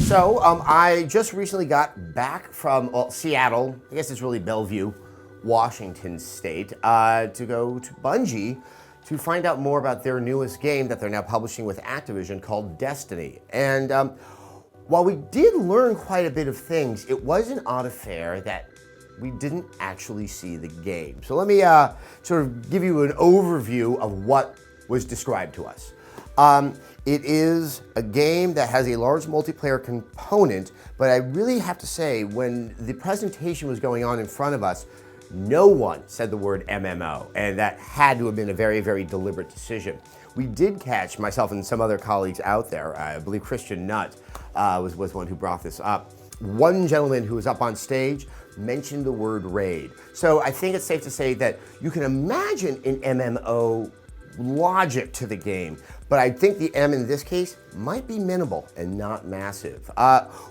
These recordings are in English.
So I just recently got back from Seattle, I guess it's really Bellevue, Washington State, to go to Bungie to find out more about their newest game that they're now publishing with Activision called Destiny. And while we did learn quite a bit of things, it was an odd affair that we didn't actually see the game. So let me sort of give you an overview of what was described to us. It is a game that has a large multiplayer component, but I really have to say, when the presentation was going on in front of us, no one said the word MMO, and that had to have been a very, very deliberate decision. We did catch, myself and some other colleagues out there, I believe Christian Nutt was one who brought this up. One gentleman who was up on stage mentioned the word raid. So I think it's safe to say that you can imagine an MMO logic to the game, but I think the M in this case might be minimal and not massive.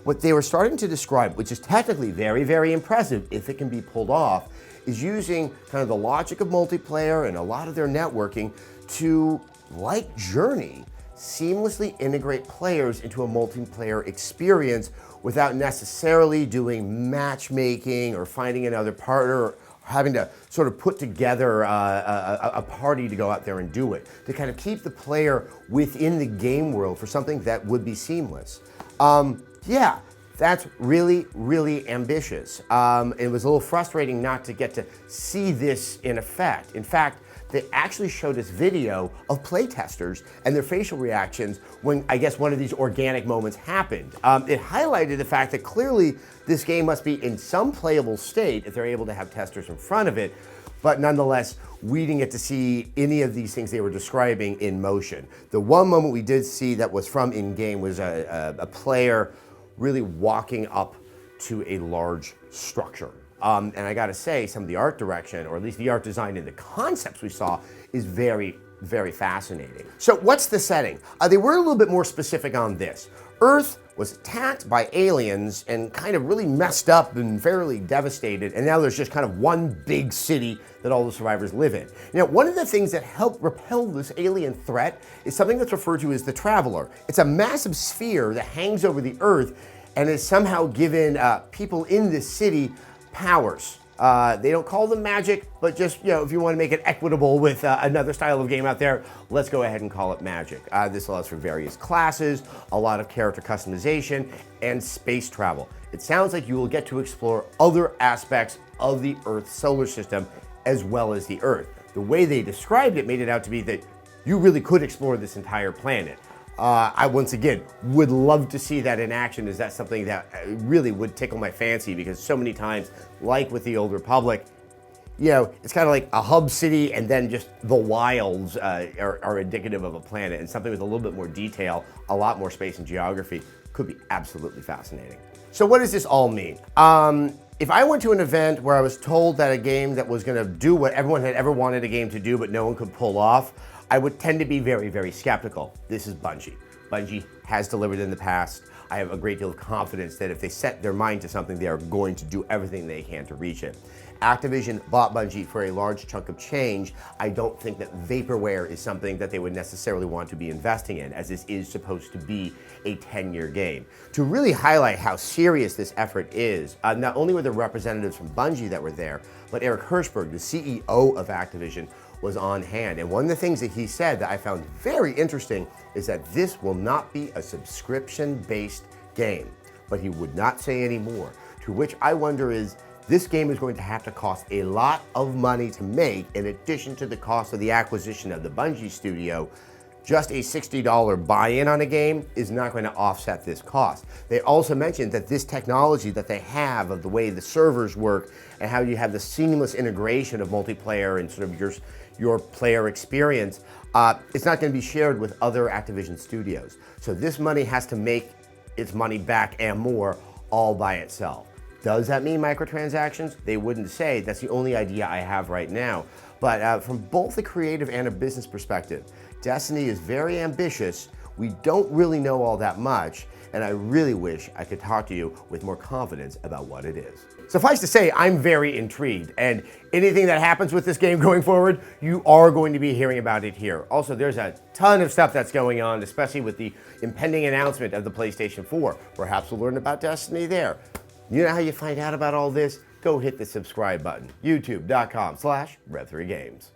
What they were starting to describe, which is technically very, very impressive if it can be pulled off, is using kind of the logic of multiplayer and a lot of their networking to, like Journey, seamlessly integrate players into a multiplayer experience without necessarily doing matchmaking or finding another partner or having to sort of put together a party to go out there and do it, to kind of keep the player within the game world for something that would be seamless. Yeah, that's really, really ambitious. It was a little frustrating not to get to see this in effect. In fact, they actually showed us video of playtesters and their facial reactions when, I guess, one of these organic moments happened. It highlighted the fact that clearly this game must be in some playable state if they're able to have testers in front of it, but nonetheless, we didn't get to see any of these things they were describing in motion. The one moment we did see that was from in-game was a player really walking up to a large structure. And I gotta say, some of the art direction, or at least the art design and the concepts we saw, is very, very fascinating. So what's the setting? They were a little bit more specific on this. Earth was attacked by aliens and kind of really messed up and fairly devastated, and now there's just kind of one big city that all the survivors live in. Now, one of the things that helped repel this alien threat is something that's referred to as the Traveler. It's a massive sphere that hangs over the Earth and is somehow given people in this city powers. They don't call them magic, but just, if you want to make it equitable with another style of game out there, let's go ahead and call it magic. This allows for various classes, a lot of character customization, and space travel. It sounds like you will get to explore other aspects of the Earth solar system as well as the Earth. The way they described it made it out to be that you really could explore this entire planet. I, once again, would love to see that in action. Is that something that really would tickle my fancy? Because so many times, like with the Old Republic, it's kind of like a hub city and then just the wilds are indicative of a planet, and something with a little bit more detail, a lot more space and geography could be absolutely fascinating. So what does this all mean? If I went to an event where I was told that a game that was going to do what everyone had ever wanted a game to do but no one could pull off, I would tend to be very, very skeptical. This is Bungie. Bungie has delivered in the past. I have a great deal of confidence that if they set their mind to something, they are going to do everything they can to reach it. Activision bought Bungie for a large chunk of change. I don't think that vaporware is something that they would necessarily want to be investing in, as this is supposed to be a 10-year game. To really highlight how serious this effort is, not only were there representatives from Bungie that were there, but Eric Hirschberg, the CEO of Activision, was on hand. And one of the things that he said that I found very interesting is that this will not be a subscription-based game, but he would not say any more. To which I wonder is, this game is going to have to cost a lot of money to make, in addition to the cost of the acquisition of the Bungie studio. Just a $60 buy-in on a game is not going to offset this cost. They also mentioned that this technology that they have of the way the servers work and how you have the seamless integration of multiplayer and sort of your player experience, it's not going to be shared with other Activision studios. So this money has to make its money back and more all by itself. Does that mean microtransactions? They wouldn't say. That's the only idea I have right now. But from both a creative and a business perspective, Destiny is very ambitious. We don't really know all that much. and I really wish I could talk to you with more confidence about what it is. Suffice to say, I'm very intrigued, and anything that happens with this game going forward, you are going to be hearing about it here. Also, there's a ton of stuff that's going on, especially with the impending announcement of the PlayStation 4. Perhaps we'll learn about Destiny there. You know how you find out about all this? Go hit the subscribe button, youtube.com/Rev3Games.